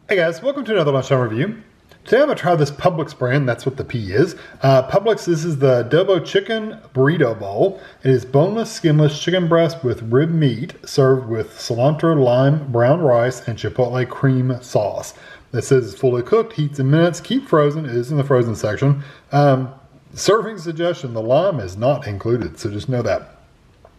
Hey guys, welcome to another Lunchtime review. Today I'm going to try this Publix brand, that's what the P is. Publix, this is the Adobo Chicken Burrito Bowl. It is boneless, skinless chicken breast with rib meat served with cilantro, lime, brown rice, and chipotle cream sauce. It says it's fully cooked, heats in minutes, keep frozen. It is in the frozen section. Serving suggestion, the lime is not included, so just know that.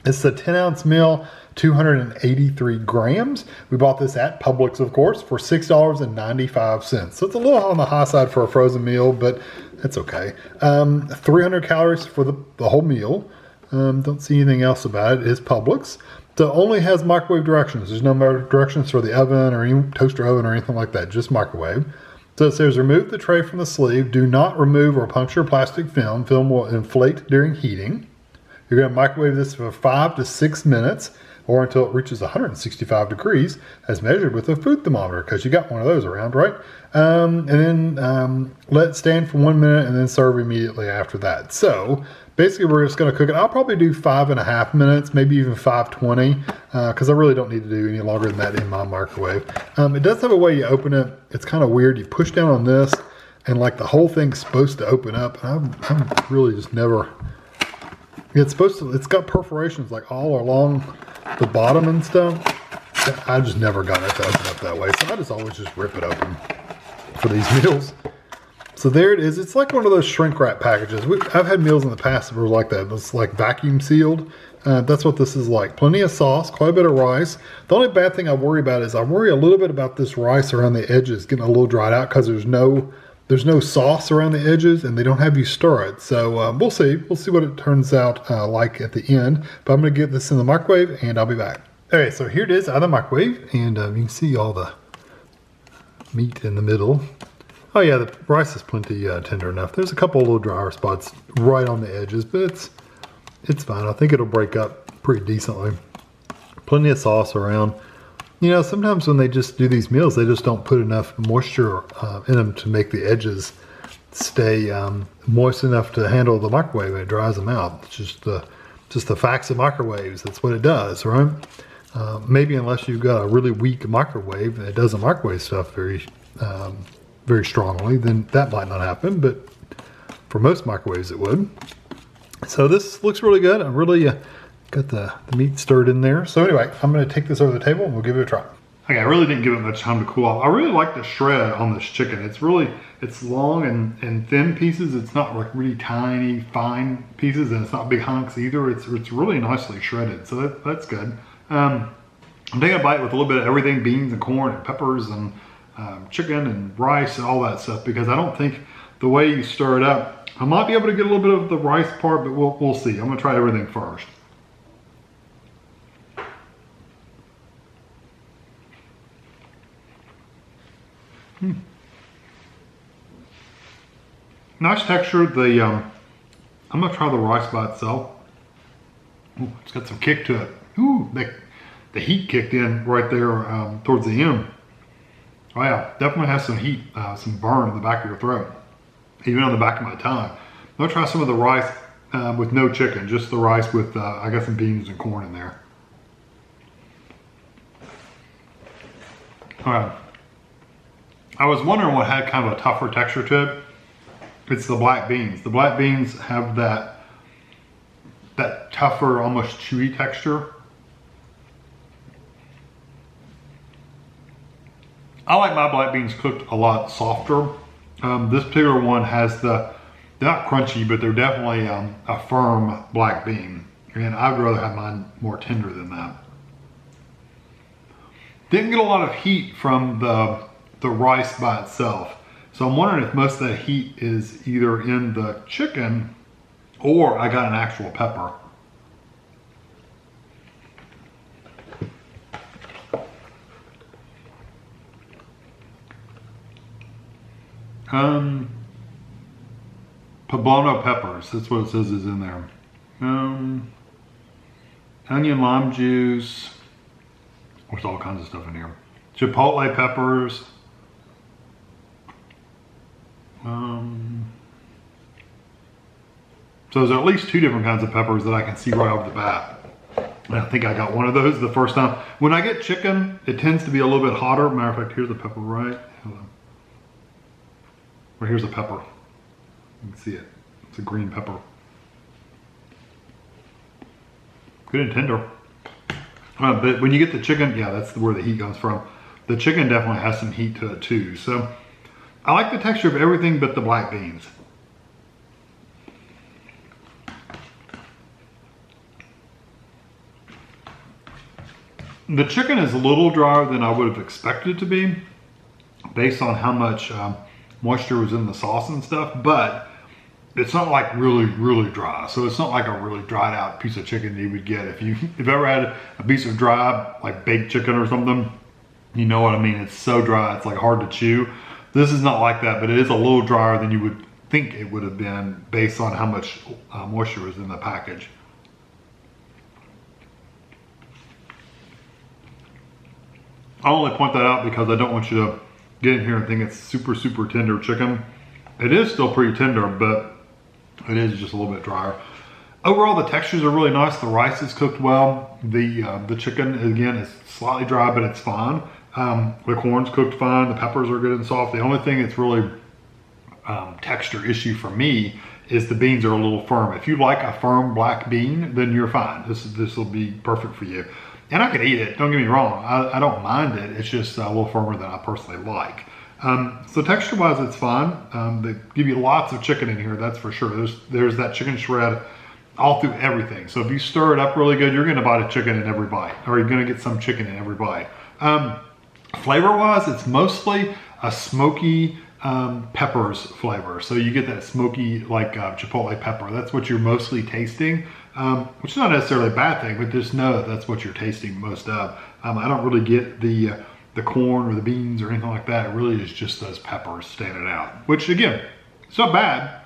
It's a 10-ounce meal, 283 grams. We bought this at Publix, of course, for $6.95. So it's a little on the high side for a frozen meal, but that's okay. 300 calories for the whole meal. Don't see anything else about it. It is Publix. It only has microwave directions. There's no directions for the oven or any toaster oven or anything like that, just microwave. So it says remove the tray from the sleeve. Do not remove or puncture plastic film. Film will inflate during heating. You're going to microwave this for 5 to 6 minutes or until it reaches 165 degrees as measured with a food thermometer, because you got one of those around, right? And then let it stand for 1 minute and then serve immediately after that. So basically we're just going to cook it. I'll probably do 5.5 minutes, maybe even 5:20, because I really don't need to do any longer than that in my microwave. It does have a way you open it. It's kind of weird. You push down on this and like the whole thing's supposed to open up. I'm really just never... It's got perforations like all along the bottom and stuff. I just never got it to open up that way. So I just always just rip it open for these meals. So there it is. It's like one of those shrink wrap packages. I've had meals in the past that were like that. It's like vacuum sealed. That's what this is like. Plenty of sauce, quite a bit of rice. The only bad thing I worry about is I worry a little bit about this rice around the edges getting a little dried out because there's no sauce around the edges and they don't have you stir it. So we'll see. We'll see what it turns out like at the end. But I'm going to get this in the microwave and I'll be back. Okay, so here it is out of the microwave. And you can see all the meat in the middle. Oh yeah, the rice is plenty tender enough. There's a couple of little drier spots right on the edges, but it's fine. I think it'll break up pretty decently. Plenty of sauce around. You know, sometimes when they just do these meals, they just don't put enough moisture in them to make the edges stay moist enough to handle the microwave, and it dries them out. It's just the facts of microwaves. That's what it does, right? Maybe unless you've got a really weak microwave that doesn't microwave stuff very strongly, then that might not happen. But for most microwaves, it would. So this looks really good. I really got the meat stirred in there. So anyway, I'm going to take this over the table and we'll give it a try. Okay, I really didn't give it much time to cool off. I really like the shred on this chicken. It's long and thin pieces. It's not like really tiny, fine pieces, and it's not big hunks either. It's really nicely shredded, so that's good. I'm taking a bite with a little bit of everything, beans and corn and peppers and chicken and rice and all that stuff, because I don't think the way you stir it up, I might be able to get a little bit of the rice part, but we'll see. I'm going to try everything first. Nice texture. I'm gonna try the rice by itself. Ooh, it's got some kick to it. Ooh, the heat kicked in right there towards the end. Oh yeah, definitely has some heat, some burn in the back of your throat, even on the back of my tongue. I'm gonna try some of the rice with no chicken, just the rice with I got some beans and corn in there. All right. I was wondering what had kind of a tougher texture to it. It's the black beans. The black beans have that tougher, almost chewy texture. I like my black beans cooked a lot softer. This particular one has they're not crunchy, but they're definitely a firm black bean. And I'd rather have mine more tender than that. Didn't get a lot of heat from the rice by itself. So I'm wondering if most of that heat is either in the chicken or I got an actual pepper. Poblano peppers, that's what it says is in there. Onion, lime juice, there's all kinds of stuff in here. Chipotle peppers. So there's at least 2 different kinds of peppers that I can see right off the bat. And I think I got one of those the first time. When I get chicken, it tends to be a little bit hotter. Matter of fact, here's the pepper right. Hold on. Well, here's a pepper. You can see it. It's a green pepper. Good and tender. But when you get the chicken, yeah, that's where the heat comes from. The chicken definitely has some heat to it too. So I like the texture of everything but the black beans. The chicken is a little drier than I would have expected it to be based on how much moisture was in the sauce and stuff, but it's not like really dry. So it's not like a really dried out piece of chicken you would get if you've ever had a piece of dry, like baked chicken or something, you know what I mean? It's so dry, it's like hard to chew. This is not like that, but it is a little drier than you would think it would have been based on how much moisture was in the package. I only point that out because I don't want you to get in here and think it's super tender chicken. It is still pretty tender, but it is just a little bit drier. Overall, the textures are really nice. The rice is cooked well. The chicken, again, is slightly dry, but it's fine. The corn's cooked fine. The peppers are good and soft. The only thing that's really texture issue for me is the beans are a little firm. If you like a firm black bean, then you're fine. This will be perfect for you. And I could eat it, don't get me wrong. I don't mind it. It's just a little firmer than I personally like. So texture-wise, it's fine. They give you lots of chicken in here, that's for sure. There's that chicken shred all through everything. So if you stir it up really good, you're gonna bite a chicken in every bite, or you're gonna get some chicken in every bite. Flavor-wise, it's mostly a smoky peppers flavor. So you get that smoky, like chipotle pepper. That's what you're mostly tasting, which is not necessarily a bad thing, but just know that that's what you're tasting most of. I don't really get the corn or the beans or anything like that. It really is just those peppers standing out, which again, it's not bad,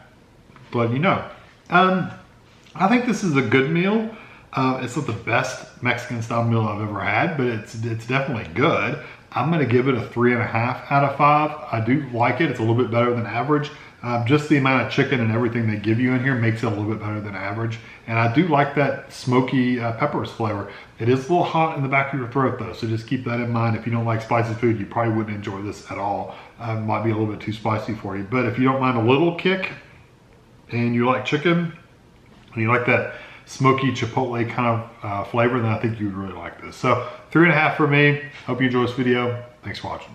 but you know. I think this is a good meal. It's not the best Mexican style meal I've ever had, but it's definitely good. I'm gonna give it a 3.5 out of 5. I do like it. It's a little bit better than average. Just the amount of chicken and everything they give you in here makes it a little bit better than average. And I do like that smoky peppers flavor. It is a little hot in the back of your throat though, so just keep that in mind. If you don't like spicy food, you probably wouldn't enjoy this at all. Might be a little bit too spicy for you. But if you don't mind a little kick and you like chicken, and you like that smoky chipotle kind of flavor, then I think you would really like this. So 3.5 for me. Hope you enjoy this video. Thanks for watching.